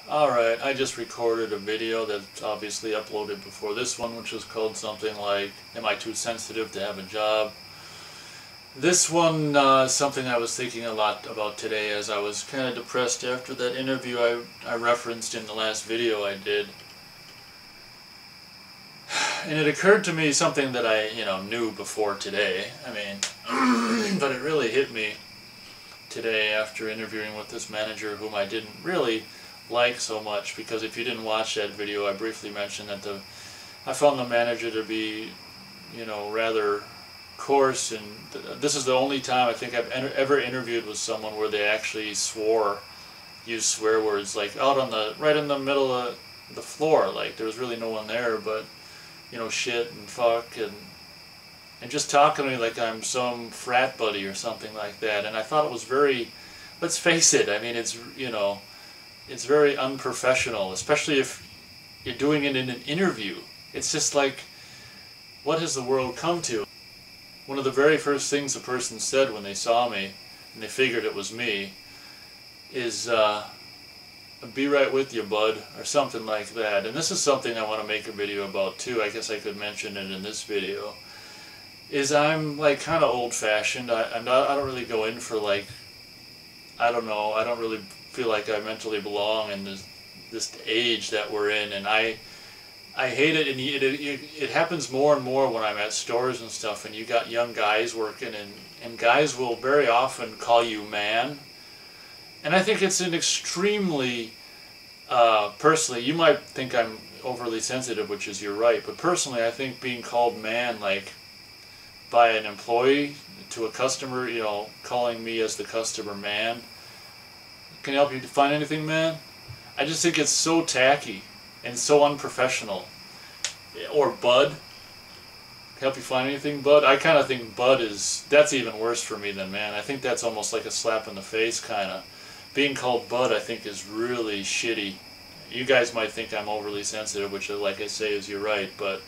Alright, I just recorded a video that's obviously uploaded before this one, which was called something like, Am I Too Sensitive to Have a Job? This one is something I was thinking a lot about today as I was kind of depressed after that interview I referenced in the last video I did. And it occurred to me something that I, knew before today. I mean, but it really hit me today after interviewing with this manager whom I didn't really like so much, because if you didn't watch that video, I briefly mentioned that I found the manager to be, rather coarse, and this is the only time I think I've ever interviewed with someone where they actually used swear words, like right in the middle of the floor, like there was really no one there, but shit and fuck and just talking to me like I'm some frat buddy or something like that. And I thought it was very, let's face it, I mean, it's very unprofessional, especially if you're doing it in an interview. It's just like, what has the world come to? One of the very first things a person said when they saw me, and they figured it was me, is, be right with you, bud, or something like that. And this is something I want to make a video about too. I guess I could mention it in this video. Is I'm like kind of old-fashioned. I don't really go in for, like, I don't know, I don't really feel like I mentally belong in this age that we're in, and I hate it. And it happens more and more when I'm at stores and stuff, and you got young guys working, and guys will very often call you man. And I think it's an extremely, personally, you might think I'm overly sensitive, which is you're right, but personally I think being called man, like, by an employee to a customer, calling me as the customer man, can I help you find anything, man? I just think it's so tacky and so unprofessional. Or bud, can I help you find anything, bud? I kind of think bud that's even worse for me than man. I think that's almost like a slap in the face, kind of. Being called bud, I think, is really shitty. You guys might think I'm overly sensitive, which, like I say, is you're right, but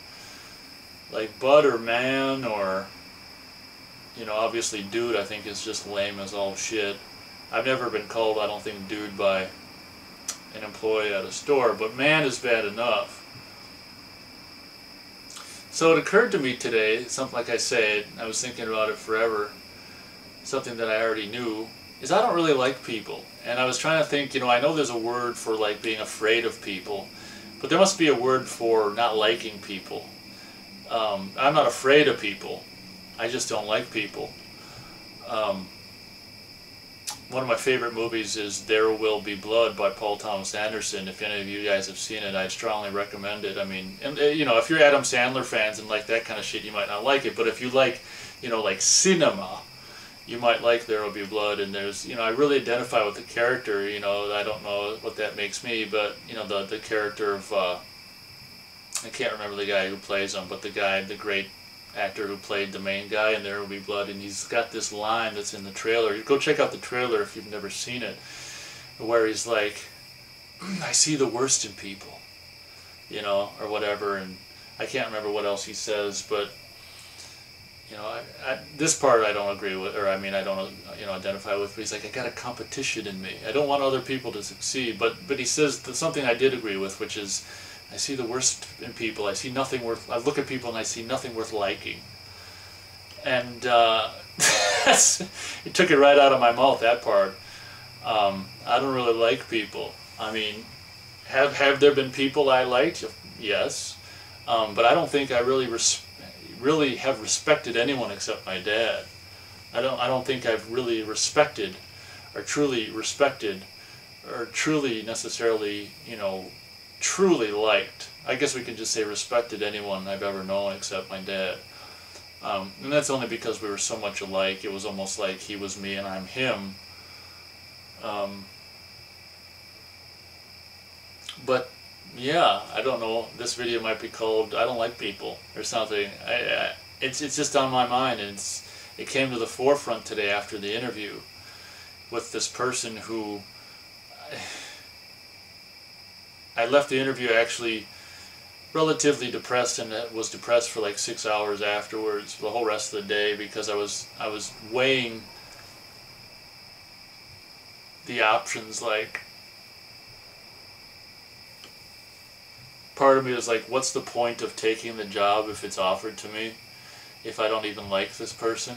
like bud or man or, obviously dude, I think is just lame as all shit. I've never been called, I don't think, dude by an employee at a store, but man is bad enough. So it occurred to me today, something like I said, I was thinking about it forever, something that I already knew, is I don't really like people. And I was trying to think, I know there's a word for, like, being afraid of people, but there must be a word for not liking people. I'm not afraid of people, I just don't like people. One of my favorite movies is There Will Be Blood by Paul Thomas Anderson. If any of you guys have seen it, I'd strongly recommend it. I mean, and if you're Adam Sandler fans and like that kind of shit, you might not like it. But if you like, like cinema, you might like There Will Be Blood. And there's, I really identify with the character. I don't know what that makes me, but the character of I can't remember the guy who plays him, but the great actor who played the main guy in There Will Be Blood, and he's got this line that's in the trailer. Go check out the trailer if you've never seen it, where he's like, I see the worst in people, or whatever, and I can't remember what else he says, but, this part I don't agree with, or I mean I don't, identify with, but he's like, I got a competition in me. I don't want other people to succeed, but he says something I did agree with, which is, I see the worst in people. I see nothing worth. I look at people and I see nothing worth liking. And it took it right out of my mouth, that part. I don't really like people. I mean, have there been people I liked? Yes, but I don't think I really have respected anyone except my dad. I don't think I've really respected, or truly respected, or truly necessarily, truly liked. I guess we can just say respected anyone I've ever known except my dad. And that's only because we were so much alike. It was almost like he was me and I'm him. But yeah, I don't know. This video might be called I Don't Like People or something. It's just on my mind, and it came to the forefront today after the interview with this person who I left the interview actually relatively depressed, and was depressed for like 6 hours afterwards, the whole rest of the day, because I was weighing the options, like, part of me is like, what's the point of taking the job if it's offered to me, if I don't even like this person?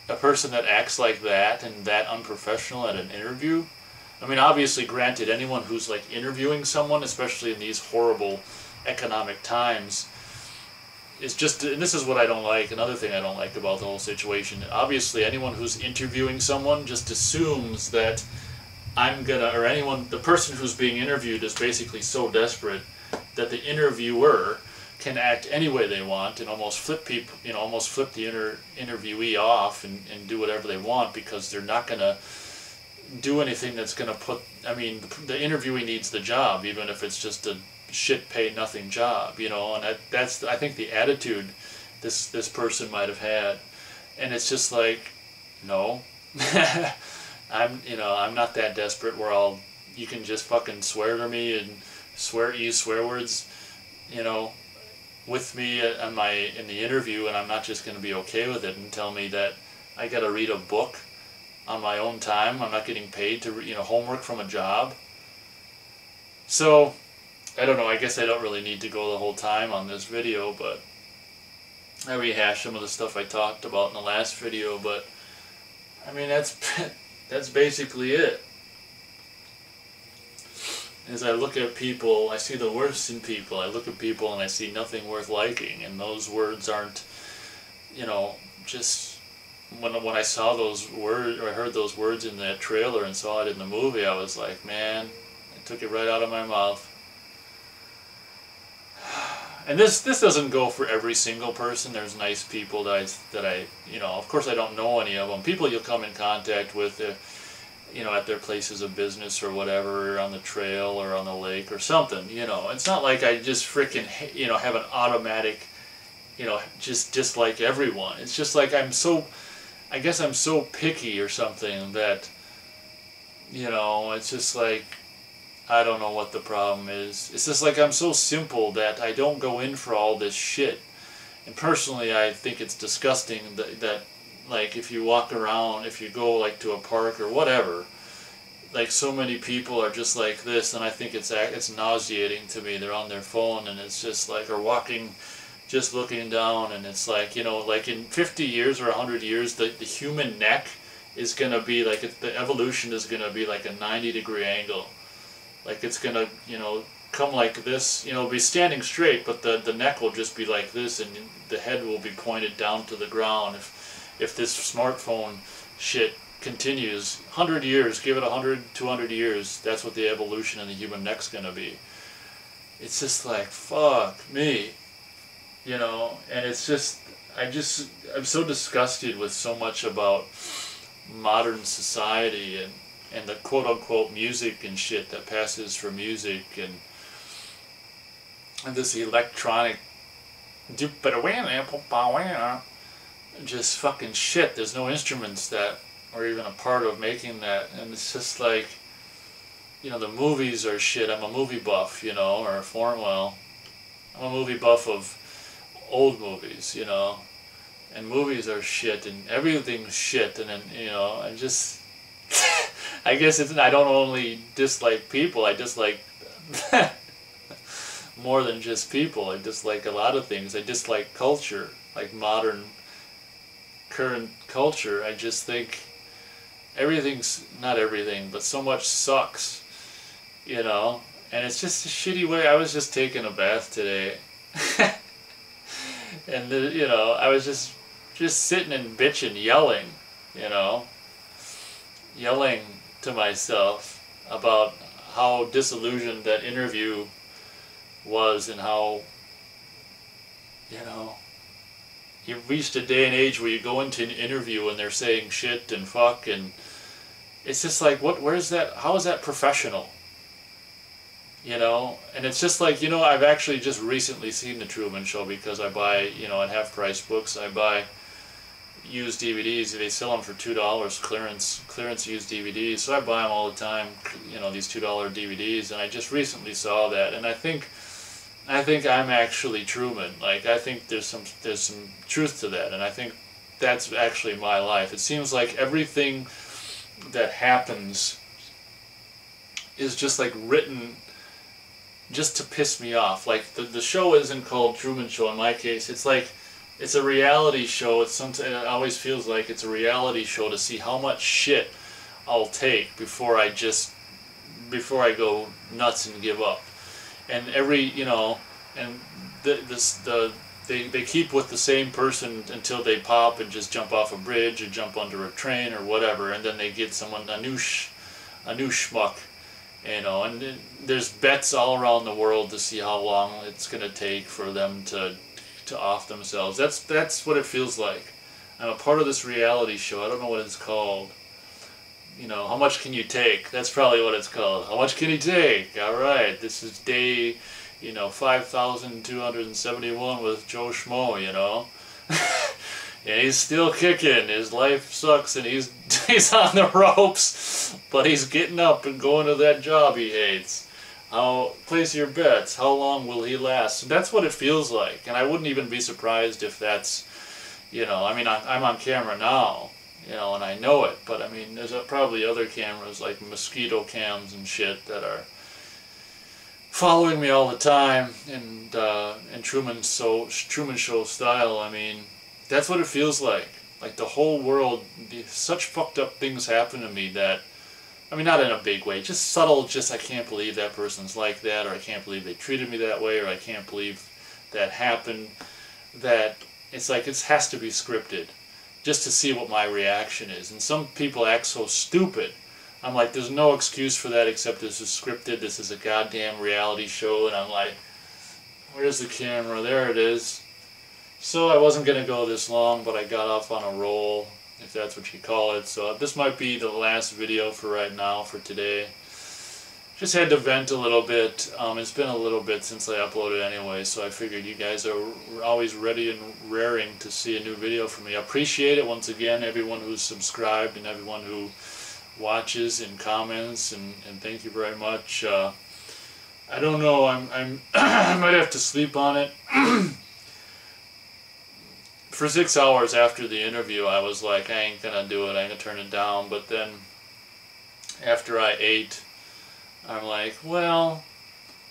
A person that acts like that and that unprofessional at an interview. I mean, obviously, granted, anyone who's like interviewing someone, especially in these horrible economic times, is just, and this is what I don't like, another thing I don't like about the whole situation. Obviously, anyone who's interviewing someone just assumes that or anyone, the person who's being interviewed is basically so desperate that the interviewer can act any way they want and almost flip people, almost flip the interviewee off and do whatever they want, because they're not going to do anything that's going to put, I mean, the interviewee needs the job, even if it's just a shit pay nothing job, and that's, I think, the attitude this person might have had. And it's just like, no, I'm not that desperate where you can just fucking swear to me and use swear words, with me in the interview, and I'm not just going to be okay with it and tell me that I got to read a book on my own time. I'm not getting paid to homework from a job. So I don't know, I guess I don't really need to go the whole time on this video, but I rehashed some of the stuff I talked about in the last video. But I mean, that's basically it. As I look at people, I see the worst in people. I look at people and I see nothing worth liking, and those words aren't, just when I saw those words, or I heard those words in that trailer and saw it in the movie, I was like, man, I took it right out of my mouth. And this doesn't go for every single person. There's nice people that I of course I don't know any of them. People you'll come in contact with, at their places of business or whatever, on the trail or on the lake or something, It's not like I just freaking, have an automatic, just dislike everyone. It's just like I guess I'm so picky or something that, it's just like, I don't know what the problem is. It's just like I'm so simple that I don't go in for all this shit. And personally, I think it's disgusting that like, if you walk around, if you go like to a park or whatever, like so many people are just like this, and I think it's nauseating to me. They're on their phone, and it's just like, or walking, just looking down, and it's like, like in 50 years or 100 years, the human neck is going to be like, the evolution is going to be like a 90-degree angle. Like it's going to, come like this, be standing straight, but the neck will just be like this, and the head will be pointed down to the ground. If this smartphone shit continues 100 years, give it 100, 200 years, that's what the evolution in the human neck's going to be. It's just like, fuck me, and it's just, I'm so disgusted with so much about modern society and the quote-unquote music and shit that passes for music, and this electronic just fucking shit. There's no instruments that are even a part of making that, and it's just like, the movies are shit. I'm a movie buff, I'm a movie buff of old movies, and movies are shit, and everything's shit, and then, I just, I guess I don't only dislike people, I dislike more than just people. I dislike a lot of things. I dislike culture, like modern, current culture. I just think not everything, but so much sucks, and it's just a shitty way. I was just taking a bath today, and I was just sitting and bitching, yelling, yelling to myself about how disillusioned that interview was, and how, you've reached a day and age where you go into an interview and they're saying shit and fuck, and it's just like, where's that, how is that professional? And it's just like, I've actually just recently seen The Truman Show, because I buy, at Half Price Books, I buy used DVDs. They sell them for $2, clearance used DVDs, so I buy them all the time, these $2 DVDs, and I just recently saw that, and I think I'm actually Truman. Like, I think there's some truth to that, and I think that's actually my life. It seems like everything that happens is just like written just to piss me off. Like the show isn't called Truman Show in my case. It's like it's a reality show. It always feels like it's a reality show to see how much shit I'll take before I go nuts and give up. And they keep with the same person until they pop and just jump off a bridge or jump under a train or whatever, and then they get a new schmuck, and there's bets all around the world to see how long it's gonna take for them to off themselves. That's what it feels like. I'm a part of this reality show. I don't know what it's called. How much can you take? That's probably what it's called. How much can you take? All right, this is day 5,271 with Joe Schmo, and he's still kicking. His life sucks, and he's on the ropes, but he's getting up and going to that job he hates. Place your bets. How long will he last? And that's what it feels like, and I wouldn't even be surprised if that's, I mean, I'm on camera now, and I know it, but I mean, there's probably other cameras like mosquito cams and shit that are following me all the time, and Truman Show style. I mean, that's what it feels like. Like the whole world, such fucked up things happen to me that, I mean, not in a big way, just subtle, I can't believe that person's like that, or I can't believe they treated me that way, or I can't believe that happened. That it's like it has to be scripted, just to see what my reaction is. And some people act so stupid. I'm like, there's no excuse for that except this is scripted, this is a goddamn reality show, and I'm like, where's the camera? There it is. So I wasn't going to go this long, but I got off on a roll, if that's what you call it. So this might be the last video for right now, for today. Just had to vent a little bit. It's been a little bit since I uploaded anyway, so I figured you guys are always ready and raring to see a new video from me. I appreciate it once again, everyone who's subscribed and everyone who watches and comments, and thank you very much. I don't know, I might have to sleep on it. For 6 hours after the interview, I was like, I ain't gonna do it, I ain't gonna turn it down. But then after I ate, I'm like, well,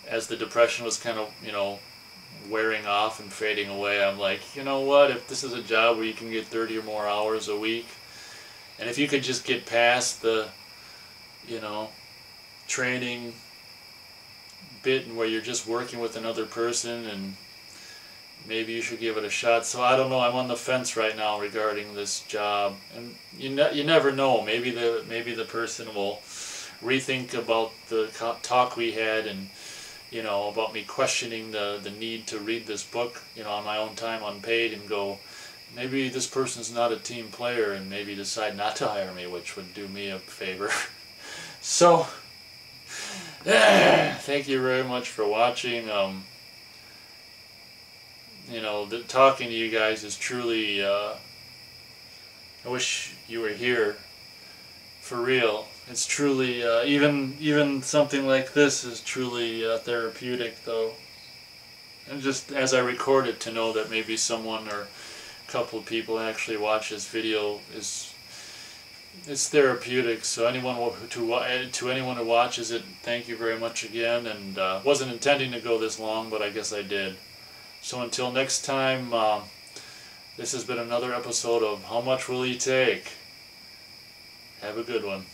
as the depression was kind of, wearing off and fading away, I'm like, you know what, if this is a job where you can get 30 or more hours a week, and if you could just get past the, training bit where you're just working with another person, and maybe you should give it a shot. So I don't know, I'm on the fence right now regarding this job, and you never know. Maybe the person will rethink about the talk we had, and about me questioning the need to read this book, on my own time, unpaid, and go, maybe this person's not a team player, and maybe decide not to hire me, which would do me a favor. So, thank you very much for watching. Talking to you guys is truly, I wish you were here, for real. It's truly, even something like this is truly therapeutic, though. And just as I record it, to know that maybe someone or a couple of people actually watch this video it's therapeutic. So anyone to anyone who watches it, thank you very much again. And wasn't intending to go this long, but I guess I did. So until next time, this has been another episode of How Much Will He Take? Have a good one.